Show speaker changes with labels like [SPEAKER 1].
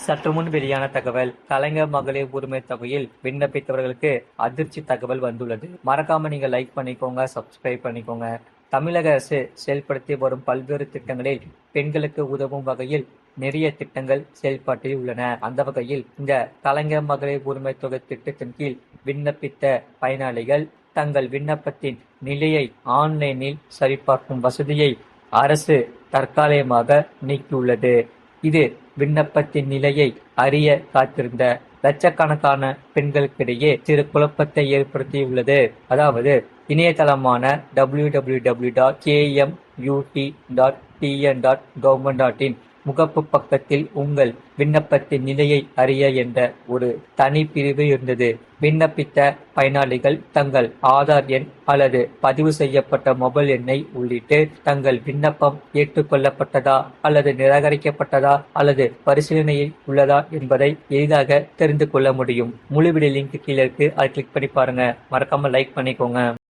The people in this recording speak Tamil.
[SPEAKER 1] சற்று முன் வெளியான தகவல். கலைஞர் மகளிர் உரிமை தொகையில் விண்ணப்பித்தவர்களுக்கு அதிர்ச்சி தகவல் வந்துள்ளது. மறக்காம நீங்க லைக் பண்ணிக்கோங்க, சப்ஸ்கிரைப் பண்ணிக்கோங்க. தமிழக அரசு செயல்படுத்தி வரும் பல்வேறு திட்டங்களில் பெண்களுக்கு உதவும் வகையில் நிறைய திட்டங்கள் செயல்பாட்டில் உள்ளன. அந்த வகையில் இந்த கலைஞர் மகளிர் உரிமை தொகை திட்டத்தின் கீழ் விண்ணப்பித்த பயனாளிகள் தங்கள் விண்ணப்பத்தின் நிலையை ஆன்லைனில் சரிபார்க்கும் வசதியை அரசு தற்காலிகமாக நீக்கியுள்ளது. இது விண்ணப்பத்தின் நிலையை அறிய காத்திருந்த லட்சக்கணக்கான பெண்களுக்கிடையே சிறு குழப்பத்தை ஏற்படுத்தியுள்ளது. அதாவது இணையதளமான www.kmut.tn.government.in முகப்பு பக்கத்தில் உங்கள் விண்ணப்பத்தின் நிலையை அறிய என்ற ஒரு தனி பிரிவு இருந்தது. விண்ணப்பித்த பயனாளிகள் தங்கள் ஆதார் எண் அல்லது பதிவு செய்யப்பட்ட மொபைல் எண்ணை உள்ளிட்டு தங்கள் விண்ணப்பம் ஏற்றுக்கொள்ளப்பட்டதா அல்லது நிராகரிக்கப்பட்டதா அல்லது பரிசீலனையில் உள்ளதா என்பதை எளிதாக தெரிந்து கொள்ள முடியும். முழு வீடியோ லிங்க் கீழே இருக்கு, அதை கிளிக் பண்ணி பாருங்க. மறக்காம லைக் பண்ணிக்கோங்க.